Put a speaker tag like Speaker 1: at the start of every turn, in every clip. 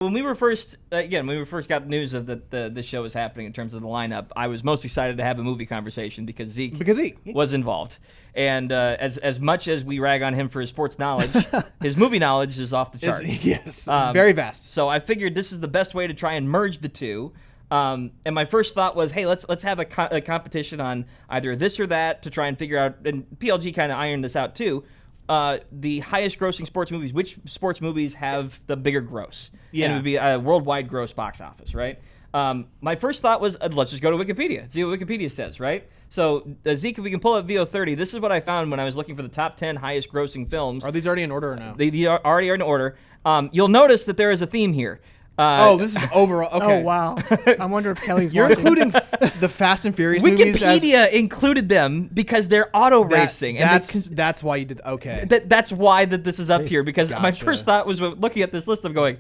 Speaker 1: When we were first, got the news of that the show was happening in terms of the lineup, I was most excited to have a movie conversation because Zeke was involved. And as much as we rag on him for his sports knowledge, his movie knowledge is off the charts.
Speaker 2: Yes, very vast.
Speaker 1: So I figured this is the best way to try and merge the two. And my first thought was, hey, let's have a competition on either this or that to try and figure out, and PLG kind of ironed this out too, the highest grossing sports movies. Which sports movies have the bigger gross?
Speaker 2: Yeah.
Speaker 1: And it would be a worldwide gross box office, right? My first thought was, let's just go to Wikipedia, see what Wikipedia says, right? So, Zeke, if we can pull up VO30, this is what I found when I was looking for the top 10 highest grossing films.
Speaker 2: Are these already in order or no?
Speaker 1: They are already in order. You'll notice that there is a theme here.
Speaker 2: This is overall. Okay.
Speaker 3: Oh, wow. I wonder if Kelly's
Speaker 2: You're
Speaker 3: watching.
Speaker 2: including the Fast and Furious movies as...
Speaker 1: Wikipedia included them because they're auto racing.
Speaker 2: That's why you did... Okay.
Speaker 1: That's why this is up here, because my
Speaker 2: Gotcha.
Speaker 1: first thought was looking at this list of going,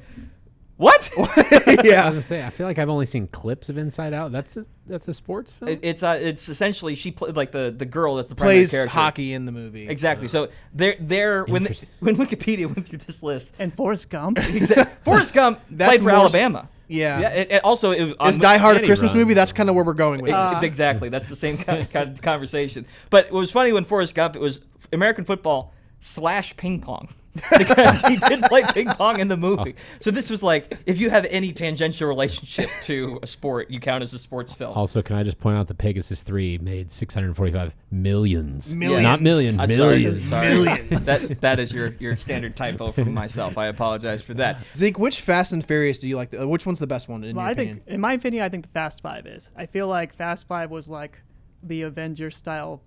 Speaker 1: what?
Speaker 4: I was
Speaker 2: Yeah.
Speaker 4: gonna say, I feel like I've only seen clips of Inside Out. That's a sports film.
Speaker 1: It's essentially she played like the girl that's the primary
Speaker 2: Plays
Speaker 1: character.
Speaker 2: hockey in the movie.
Speaker 1: Exactly. So they're when
Speaker 4: Interesting.
Speaker 1: when Wikipedia went through this list,
Speaker 3: And Forrest Gump.
Speaker 1: Forrest Gump
Speaker 2: That's
Speaker 1: played for
Speaker 2: more-
Speaker 1: Alabama.
Speaker 2: Yeah.
Speaker 1: It also
Speaker 2: Is Die Hard a
Speaker 4: Danny
Speaker 2: Christmas
Speaker 4: runs.
Speaker 2: movie? That's kind of where we're going with this.
Speaker 1: Exactly. That's the same kind of conversation. But it was funny when Forrest Gump, it was American football / ping pong. Because he did play ping pong in the movie. So this was like, if you have any tangential relationship to a sport, you count as a sports film.
Speaker 4: Also, can I just point out that Pegasus 3 made 645 millions.
Speaker 2: Millions.
Speaker 4: Not million,
Speaker 1: I'm
Speaker 4: millions.
Speaker 1: Sorry.
Speaker 2: Millions.
Speaker 1: That is your standard typo from myself. I apologize for that.
Speaker 2: Zeke, which Fast and Furious do you like? Which one's the best one in
Speaker 3: Well,
Speaker 2: your
Speaker 3: I
Speaker 2: opinion?
Speaker 3: think, in my opinion, I think the Fast Five is. I feel like Fast Five was like the Avengers style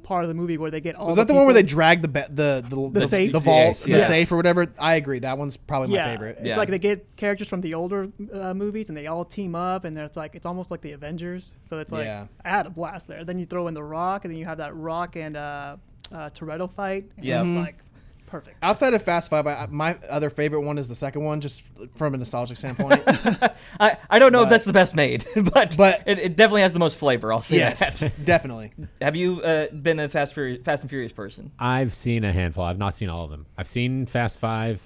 Speaker 3: part of the movie where they get all.
Speaker 2: Was that the one where they drag the
Speaker 3: safe?
Speaker 2: the vault,
Speaker 1: Yes.
Speaker 2: the safe or whatever? I agree. That one's probably my favorite.
Speaker 3: It's
Speaker 1: Yeah.
Speaker 3: like they get characters from the older movies and they all team up, and there's like it's almost like the Avengers. So it's like
Speaker 2: Yeah.
Speaker 3: I had a blast there. Then you throw in the Rock, and then you have that Rock and Toretto fight. And
Speaker 1: Yeah.
Speaker 3: it's
Speaker 2: Mm-hmm.
Speaker 3: like perfect.
Speaker 2: Outside of Fast Five, my other favorite one is the second one, just from a nostalgic standpoint.
Speaker 1: I don't know if that's the best made, but
Speaker 2: But-
Speaker 1: it definitely has the most flavor. I'll say
Speaker 2: Yes,
Speaker 1: that.
Speaker 2: definitely.
Speaker 1: Have you been a Fast and Furious person?
Speaker 4: I've seen a handful. I've not seen all of them. I've seen Fast 5,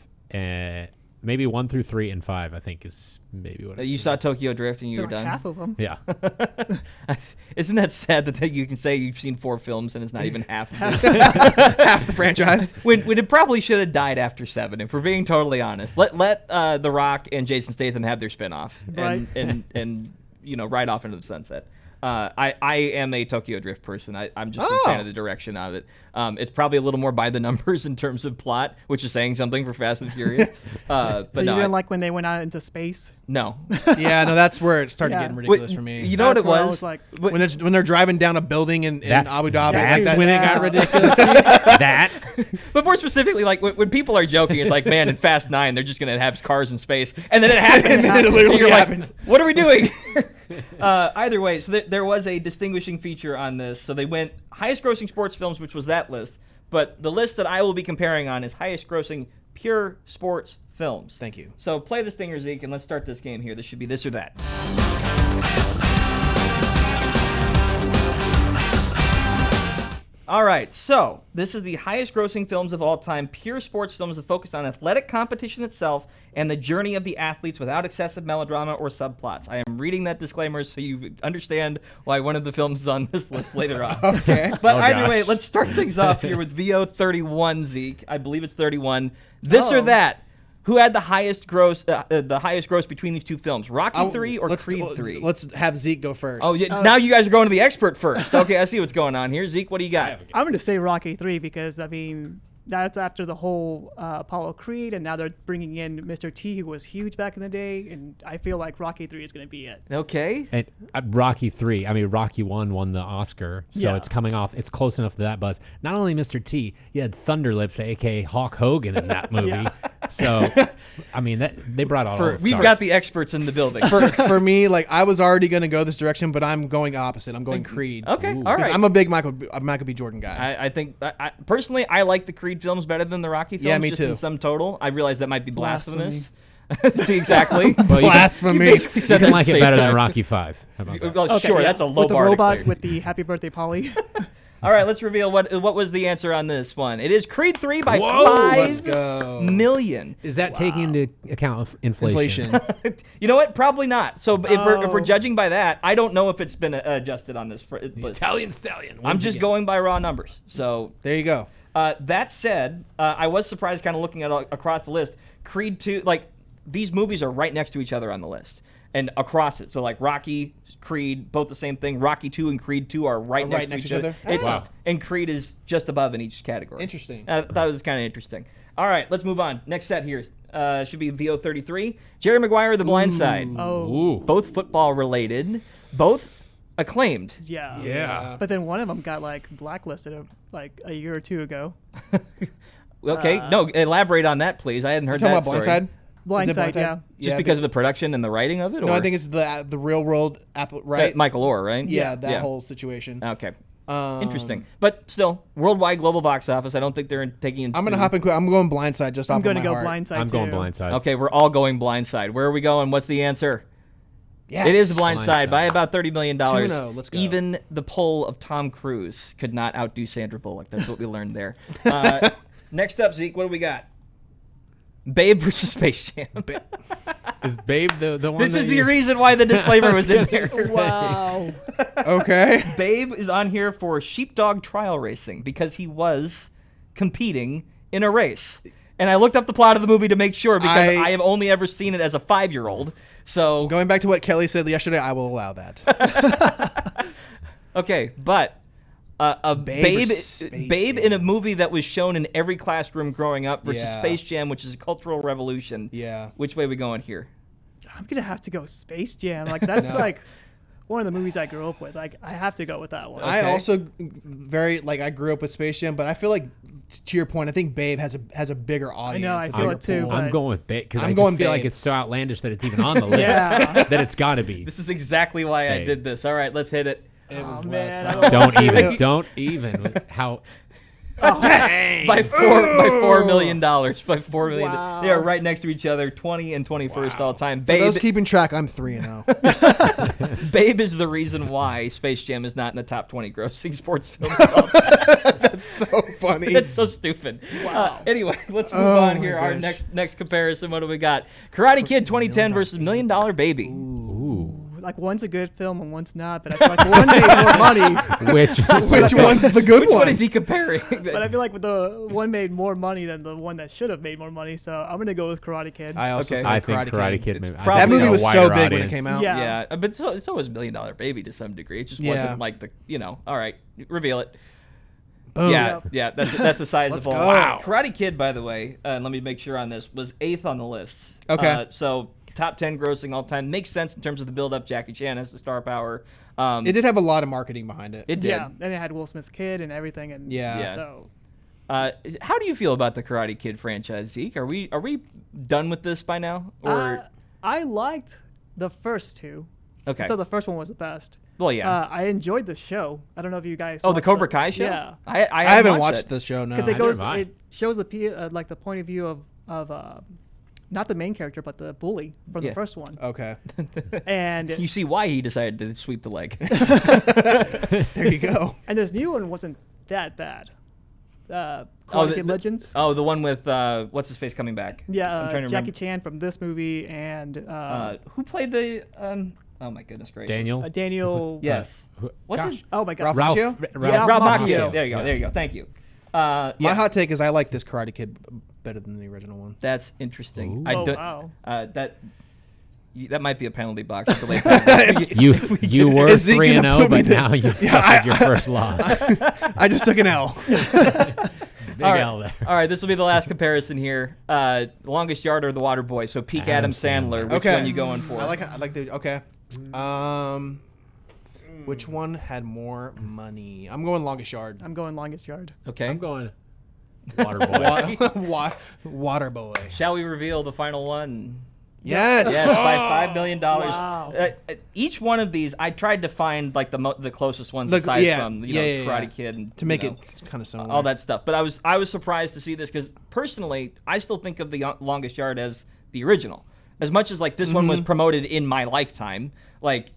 Speaker 4: maybe 1 through 3 and 5, I think is maybe what I've
Speaker 1: You
Speaker 4: seen.
Speaker 1: saw Tokyo Drift and you
Speaker 3: So
Speaker 1: were
Speaker 3: like
Speaker 1: done.
Speaker 3: half of them.
Speaker 4: Yeah.
Speaker 1: Isn't that sad that you can say you've seen 4 films and it's not even half of it?
Speaker 2: Half the franchise.
Speaker 1: when it probably should have died after 7, if we're being totally honest. Let The Rock and Jason Statham have their spinoff
Speaker 3: Right.
Speaker 1: and ride off into the sunset. I am a Tokyo Drift person. I'm just a fan of the direction of it. It's probably a little more by the numbers in terms of plot, which is saying something for Fast and Furious. But
Speaker 3: So you
Speaker 1: no,
Speaker 3: didn't like when they went out into space?
Speaker 1: no.
Speaker 2: Yeah, no, that's where it started
Speaker 3: Yeah.
Speaker 2: getting ridiculous for me.
Speaker 1: You know what it
Speaker 3: That's where I
Speaker 1: was?
Speaker 3: was like,
Speaker 2: when they're driving down a building in Abu Dhabi,
Speaker 4: That's
Speaker 2: like
Speaker 4: when it
Speaker 3: Yeah.
Speaker 4: got ridiculous. That.
Speaker 1: But more specifically, like when people are joking, it's like, man, in Fast 9, they're just gonna have cars in space, and then it happens.
Speaker 2: And it literally
Speaker 1: You're
Speaker 2: happened.
Speaker 1: like, what are we doing? Either way, so there was a distinguishing feature on this. So they went highest grossing sports films, which was that list. But the list that I will be comparing on is highest grossing pure sports films.
Speaker 2: Thank you.
Speaker 1: So play the stinger, Zeke, and let's start this game here. This should be this or that. All right, so this is the highest grossing films of all time, pure sports films that focus on athletic competition itself and the journey of the athletes without excessive melodrama or subplots. I am reading that disclaimer so you understand why one of the films is on this list later on.
Speaker 2: Okay.
Speaker 1: But
Speaker 4: Oh,
Speaker 1: either
Speaker 4: gosh.
Speaker 1: way, let's start things off here with VO31, Zeke. I believe it's 31. This or
Speaker 3: Oh.
Speaker 1: that. Who had the highest gross between these two films, Rocky 3 or
Speaker 2: let's-
Speaker 1: Creed 3?
Speaker 2: Let's have Zeke go first.
Speaker 1: Oh, yeah, now you guys are going to the expert first. Okay, I see what's going on here. Zeke, what do you got?
Speaker 3: I'm going to say Rocky 3 because, I mean, that's after the whole Apollo Creed, and now they're bringing in Mr. T, who was huge back in the day, and I feel like Rocky 3 is going to be it.
Speaker 1: Okay.
Speaker 4: And Rocky 3, I mean, Rocky 1 won the Oscar, so
Speaker 3: Yeah.
Speaker 4: it's coming off. It's close enough to that buzz. Not only Mr. T, you had Thunder Lips, a.k.a. Hulk Hogan, in that movie.
Speaker 3: Yeah.
Speaker 4: So, I mean, they brought out all the
Speaker 1: We've
Speaker 4: stars.
Speaker 1: got the experts in the building.
Speaker 2: For me, like I was already gonna go this direction, but I'm going opposite. I'm going Creed.
Speaker 1: Okay,
Speaker 4: Ooh.
Speaker 1: all
Speaker 2: 'Cause
Speaker 1: right.
Speaker 2: I'm a big Michael B. Jordan guy.
Speaker 1: I think, personally, I like the Creed films better than the Rocky films.
Speaker 2: Yeah, me
Speaker 1: just
Speaker 2: too.
Speaker 1: in sum total. I realize that might be blasphemous. See, exactly.
Speaker 4: Well, you
Speaker 2: Blasphemy.
Speaker 1: basically
Speaker 4: You
Speaker 1: said
Speaker 4: can
Speaker 1: that
Speaker 4: like it
Speaker 1: same
Speaker 4: better
Speaker 1: time.
Speaker 4: than Rocky 5. How about that?
Speaker 1: Well,
Speaker 3: Okay,
Speaker 1: sure,
Speaker 3: yeah.
Speaker 1: that's a low
Speaker 3: with
Speaker 1: bar
Speaker 3: the
Speaker 1: to
Speaker 3: robot
Speaker 1: clear.
Speaker 3: with the Happy Birthday Polly.
Speaker 1: All right, let's reveal what was the answer on this one. It is Creed 3 by
Speaker 2: Let's
Speaker 1: 5
Speaker 2: go.
Speaker 1: million.
Speaker 4: Is that taking into account of inflation?
Speaker 1: You know what? Probably not. So if we're
Speaker 3: Oh.
Speaker 1: judging by that, I don't know if it's been adjusted on this list.
Speaker 4: Italian stallion.
Speaker 1: I'm just going by raw numbers. So
Speaker 2: There you go.
Speaker 1: that said, I was surprised kind of looking at across the list. Creed 2, like these movies are right next to each other on the list and across it. So like Rocky, Creed, both the same thing. Rocky 2 and Creed 2 are right next to each other.
Speaker 2: Wow.
Speaker 1: And Creed is just above in each category.
Speaker 2: Interesting.
Speaker 1: I thought it was kind of interesting. All right, let's move on. Next set here should be VO33. Jerry Maguire, The Blind Side.
Speaker 3: Oh,
Speaker 4: Ooh.
Speaker 1: Both football related, both acclaimed.
Speaker 3: yeah.
Speaker 4: Yeah.
Speaker 3: But then one of them got like blacklisted like a year or two ago.
Speaker 1: Okay, no, elaborate on that, please. I hadn't heard
Speaker 2: Talking
Speaker 1: that
Speaker 2: about
Speaker 1: story.
Speaker 2: Blindside?
Speaker 3: Blindside,
Speaker 2: Is it Blindside?
Speaker 3: yeah.
Speaker 1: Just
Speaker 2: Yeah,
Speaker 1: because of the production and the writing of it?
Speaker 2: No,
Speaker 1: or?
Speaker 2: I think it's the real world right?
Speaker 1: Michael Orr, right?
Speaker 2: Yeah, that
Speaker 1: Yeah.
Speaker 2: whole situation.
Speaker 1: Okay.
Speaker 2: Um,
Speaker 1: Interesting. But still, worldwide global box office, I don't think they're taking
Speaker 2: I'm gonna hop in quick. I'm going Blindside just off
Speaker 3: I'm
Speaker 2: of
Speaker 3: going
Speaker 2: my
Speaker 3: to go
Speaker 2: heart.
Speaker 3: Blindside
Speaker 4: I'm going
Speaker 3: too.
Speaker 4: blindside.
Speaker 1: Okay, we're all going Blindside. Where are we going? What's the answer?
Speaker 2: Yes.
Speaker 1: It is The Blind
Speaker 4: Blindside.
Speaker 1: Side by about $30 million.
Speaker 2: 2-0, let's go.
Speaker 1: Even the poll of Tom Cruise could not outdo Sandra Bullock. That's what we learned there. Next up, Zeke, what do we got? Babe versus Space Jam.
Speaker 4: Is Babe the one?
Speaker 1: This
Speaker 4: that
Speaker 1: is the
Speaker 4: you-
Speaker 1: reason why the disclaimer was in there.
Speaker 3: Wow.
Speaker 2: Okay.
Speaker 1: Babe is on here for sheepdog trial racing because he was competing in a race. And I looked up the plot of the movie to make sure because I have only ever seen it as a 5-year-old. So
Speaker 2: Going back to what Kelly said yesterday, I will allow that.
Speaker 1: okay, but a
Speaker 2: Babe
Speaker 1: Babe,
Speaker 2: versus Space
Speaker 1: Babe
Speaker 2: Jam.
Speaker 1: in a movie that was shown in every classroom growing up versus
Speaker 2: Yeah.
Speaker 1: Space Jam, which is a cultural revolution.
Speaker 2: Yeah.
Speaker 1: Which way are we going here?
Speaker 3: I'm going to have to go Space Jam. Like, that's
Speaker 2: No.
Speaker 3: like one of the movies I grew up with. Like, I have to go with that one.
Speaker 2: I
Speaker 1: Okay.
Speaker 2: also I grew up with Space Jam, but I feel like to your point, I think Babe has a bigger audience.
Speaker 3: know, I
Speaker 2: a
Speaker 3: feel
Speaker 2: bigger
Speaker 3: it too,
Speaker 2: pool.
Speaker 3: but-
Speaker 4: I'm going with Babe because
Speaker 2: I'm
Speaker 4: I
Speaker 2: going
Speaker 4: just feel like
Speaker 2: Babe.
Speaker 4: it's so outlandish that it's even on the list.
Speaker 3: Yeah.
Speaker 4: That it's got to be.
Speaker 1: This is exactly why I
Speaker 4: Babe.
Speaker 1: did this. All right, let's hit it.
Speaker 2: It was
Speaker 3: Oh,
Speaker 2: less.
Speaker 3: man, I
Speaker 2: No.
Speaker 3: don't
Speaker 4: Don't
Speaker 3: want
Speaker 4: even.
Speaker 3: to.
Speaker 4: Don't even. How?
Speaker 2: Yes.
Speaker 1: By $4 million. By $4 million.
Speaker 3: Wow.
Speaker 1: They are right next to each other, 20 and 21st all time.
Speaker 2: For
Speaker 1: Babe,
Speaker 2: those keeping track, I'm 3-0.
Speaker 1: Babe is the reason why Space Jam is not in the top 20 grossing sports films. of all time.
Speaker 2: That's so funny.
Speaker 1: It's so stupid. Anyway, let's move
Speaker 2: Oh
Speaker 1: on
Speaker 2: my
Speaker 1: here. Our
Speaker 2: gosh.
Speaker 1: next comparison. What do we got? Karate Kid 2010 versus $1 Million Baby.
Speaker 4: Ooh.
Speaker 3: Like, one's a good film and one's not, but I feel like one made more money.
Speaker 4: Which?
Speaker 2: Which one's the good
Speaker 1: Which one
Speaker 2: one?
Speaker 1: is he comparing?
Speaker 3: But I feel like the one made more money than the one that should have made more money. So I'm going to go with Karate Kid.
Speaker 2: I also
Speaker 1: Okay.
Speaker 2: said
Speaker 4: I think Karate Kid.
Speaker 1: It's
Speaker 4: maybe- I
Speaker 1: probably
Speaker 2: That
Speaker 4: think
Speaker 2: movie
Speaker 4: a
Speaker 2: was so
Speaker 4: wider
Speaker 2: big when it
Speaker 4: audience.
Speaker 2: came out.
Speaker 3: Yeah.
Speaker 1: Yeah, but so was $1 Million Baby to some degree. It just
Speaker 2: Yeah.
Speaker 1: wasn't like all right, reveal it.
Speaker 2: Boom.
Speaker 1: Yeah, that's a sizable.
Speaker 2: go.
Speaker 1: Wow. Karate Kid, by the way, let me make sure on this, was 8th on the list.
Speaker 2: Okay.
Speaker 1: So top 10 grossing all time. Makes sense in terms of the build up. Jackie Chan has the star power.
Speaker 2: It did have a lot of marketing behind it.
Speaker 1: It did.
Speaker 3: Yeah, and it had Will Smith's kid and everything. And
Speaker 2: Yeah.
Speaker 1: Yeah.
Speaker 3: So
Speaker 1: How do you feel about the Karate Kid franchise, Zeke? Are we done with this by now? Or
Speaker 3: I liked the first two.
Speaker 1: okay.
Speaker 3: I thought the first one was the best.
Speaker 1: Well, yeah.
Speaker 3: I enjoyed the show. I don't know if you guys.
Speaker 1: The
Speaker 3: watched
Speaker 1: Cobra Kai show.
Speaker 3: Yeah,
Speaker 1: I
Speaker 2: I haven't
Speaker 1: watched
Speaker 2: watched
Speaker 1: it.
Speaker 2: this show. No.
Speaker 3: because it
Speaker 4: neither
Speaker 3: goes.
Speaker 4: have I.
Speaker 3: It shows like the point of view of not the main character, but the bully from
Speaker 1: Yeah.
Speaker 3: the first one.
Speaker 2: Okay.
Speaker 3: And
Speaker 1: You see why he decided to sweep the leg.
Speaker 2: There you go.
Speaker 3: and this new one wasn't that bad. Karate
Speaker 1: the-
Speaker 3: Kid Legends.
Speaker 1: Oh, the one with what's his face coming back?
Speaker 3: Yeah,
Speaker 1: I'm trying to
Speaker 3: Jackie
Speaker 1: remember.
Speaker 3: Chan from this movie and
Speaker 1: Who played the? Oh my goodness gracious.
Speaker 4: Daniel.
Speaker 3: Daniel.
Speaker 1: Yes. What's
Speaker 2: Gosh.
Speaker 1: his?
Speaker 3: Oh my God.
Speaker 2: Ralph
Speaker 4: Ralph.
Speaker 2: Macchio?
Speaker 1: Yeah, Ralph
Speaker 3: Macchio.
Speaker 1: Macchio. There you go.
Speaker 4: Yeah.
Speaker 1: There you go. Thank you.
Speaker 2: My
Speaker 1: Yeah,
Speaker 2: hot take is I like this Karate Kid better than the original one.
Speaker 1: that's interesting.
Speaker 4: Ooh.
Speaker 1: I
Speaker 3: Oh,
Speaker 1: don't.
Speaker 3: wow.
Speaker 1: That might be a penalty box at the late part.
Speaker 4: You were
Speaker 2: Is he
Speaker 4: 3-0,
Speaker 2: gonna put me
Speaker 4: but
Speaker 2: there?
Speaker 4: now you suffered your first loss.
Speaker 2: I just took an L.
Speaker 4: Big
Speaker 1: All right.
Speaker 4: L there.
Speaker 1: All right, this will be the last comparison here. Longest yard or the Water Boy? So peak Adam
Speaker 4: Adam
Speaker 1: Sandler.
Speaker 4: Sandler.
Speaker 1: Which
Speaker 2: Okay.
Speaker 1: one you going for?
Speaker 2: I like the okay. Which one had more money? I'm going longest yard.
Speaker 3: I'm going Longest Yard.
Speaker 1: Okay.
Speaker 4: I'm going Waterboy.
Speaker 2: Water boy.
Speaker 1: Shall we reveal the final one?
Speaker 2: Yes.
Speaker 1: Yes, by $5 million.
Speaker 3: Wow.
Speaker 1: Each one of these, I tried to find like the closest ones aside from Karate Kid and
Speaker 2: To make
Speaker 1: you know,
Speaker 2: it kind of similar.
Speaker 1: all that stuff. But I was surprised to see this because personally, I still think of the Longest Yard as the original. As much as like this one was promoted in my lifetime, like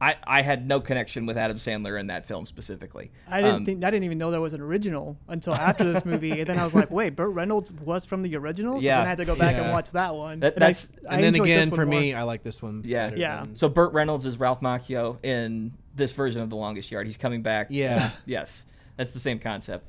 Speaker 1: I had no connection with Adam Sandler in that film specifically.
Speaker 3: I didn't even know there was an original until after this movie, and then I was like, wait, Burt Reynolds was from the original? So
Speaker 1: Yeah.
Speaker 3: then I had to go back
Speaker 2: Yeah.
Speaker 3: and watch that one.
Speaker 1: That-
Speaker 3: And I-
Speaker 1: that's-
Speaker 3: I
Speaker 2: And then
Speaker 3: enjoyed this
Speaker 2: again,
Speaker 3: one
Speaker 2: for
Speaker 3: more.
Speaker 2: me, I like this one.
Speaker 1: Yeah.
Speaker 2: better
Speaker 3: Yeah.
Speaker 2: than-
Speaker 1: So Burt Reynolds is Ralph Macchio in this version of The Longest Yard. He's coming back.
Speaker 2: Yeah.
Speaker 1: Yes. That's the same concept.